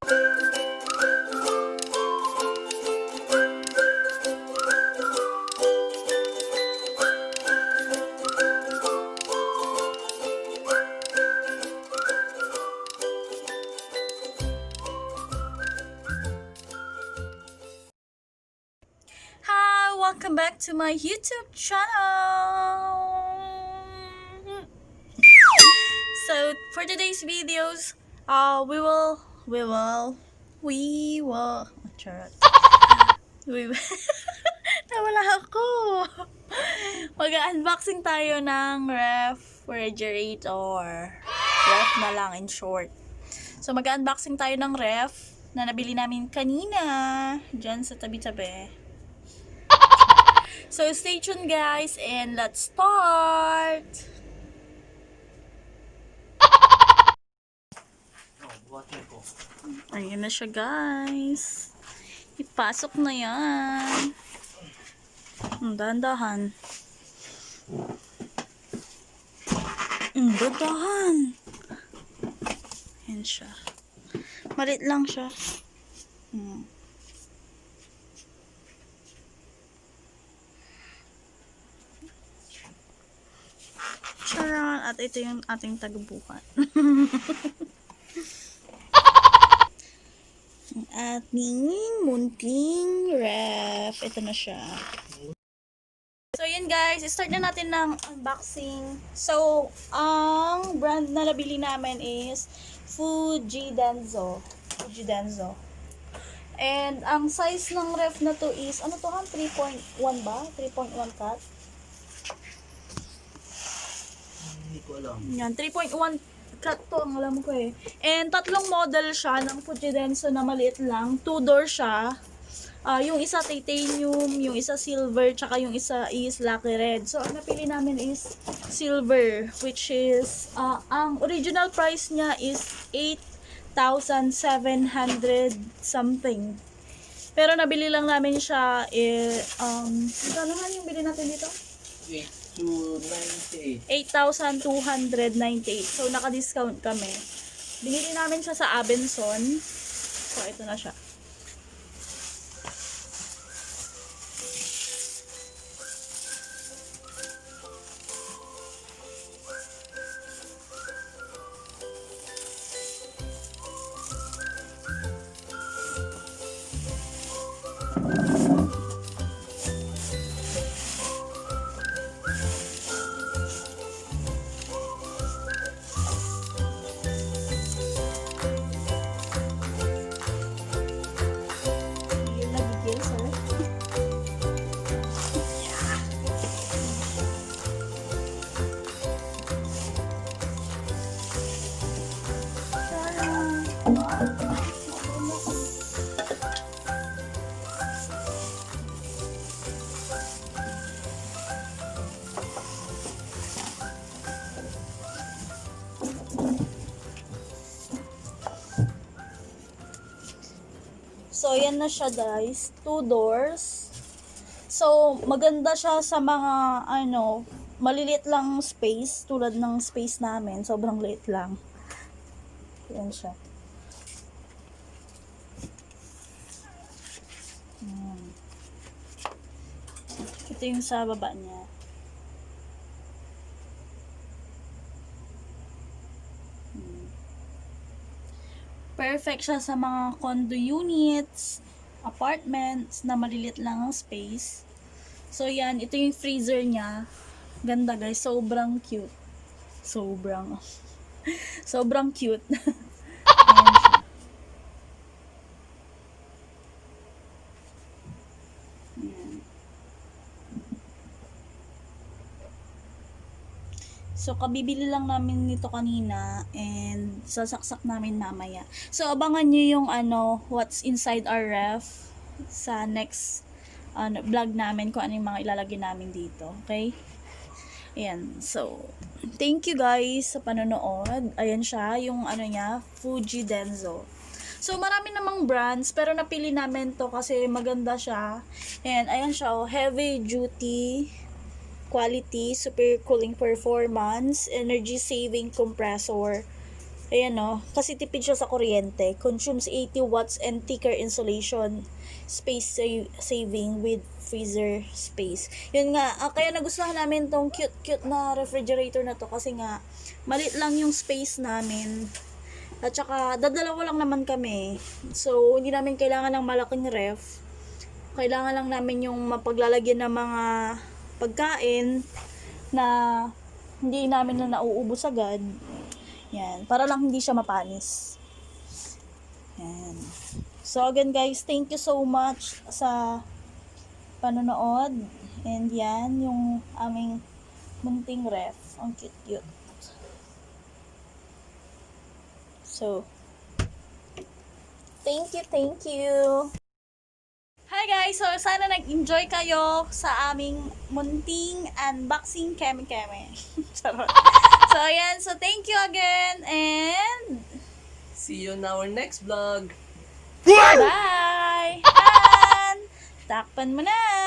Hi, welcome back to my YouTube channel. So for today's videos, we will, charot. We will, nawala ako. Mag-unboxing tayo ng refrigerator. Ref na lang in short. So mag-unboxing tayo ng ref na nabili namin kanina dyan sa tabi-tabi. So stay tuned guys and let's start! Ayan na siya guys. Ipasok na yan. Dahan-dahan. Dahan. Ayan siya. Malit lang siya. Charan! At ito yung ating tagabukan. Ang ating munting ref. Ito na siya. So yun guys, start na natin ng unboxing. So, ang brand na nabili namin is Fujidenzo. And ang size ng ref na to is, ano to, 3.1 ba? 3.1 cut? Hindi ko alam. Yan, 3.1 cut to, ang alam ko eh. And tatlong model siya ng Fujidenzo na maliit lang. 2-door siya. Yung isa titanium, yung isa silver, tsaka yung isa is lucky red. So, ang napili namin is silver, which is, ang original price niya is 8,700 something. Pero nabili lang namin siya, ano naman yung bili natin dito? 8,298. So, naka-discount kami. Binili namin siya sa Abenson. So, ito na siya. So, yan na siya guys. 2 doors. So, maganda siya sa mga, maliliit lang space. Tulad ng space namin. Sobrang liit lang. Yan siya. Ito yung sa baba niya. Perfect siya sa mga condo units, apartments na maliliit lang ang space. So yan, ito yung freezer niya. Ganda guys, sobrang cute. Sobrang cute. Ayan siya. So, kabibili lang namin nito kanina and sasaksak namin mamaya. So, abangan nyo yung what's inside our ref sa next vlog namin kung ano yung mga ilalagay namin dito. Okay? Ayan. So, thank you guys sa panonood. Ayan siya, yung niya, Fujidenzo. So, marami namang brands, pero napili namin to kasi maganda siya. And, ayan siya, heavy duty quality, super cooling performance, energy saving compressor. Ayan o, kasi tipid siya sa kuryente. Consumes 80 watts and thicker insulation. Space saving with freezer space. Yun nga, kaya nagustuhan namin tong cute-cute na refrigerator na to kasi nga, malit lang yung space namin. At saka, dadalawa lang naman kami. So, hindi namin kailangan ng malaking ref. Kailangan lang namin yung mapaglalagyan ng mga pagkain na hindi namin na nauubos agad. Yan, para lang hindi siya mapanis. Yan. So again guys, thank you so much sa panonood. And yan, yung aming munting ref. Ang cute-cute. So, thank you. Hi guys! So, sana nag-enjoy kayo sa aming munting unboxing keme-keme. Charot. So, ayan. So, thank you again. And, See you in our next vlog. bye! And, takpan mo na!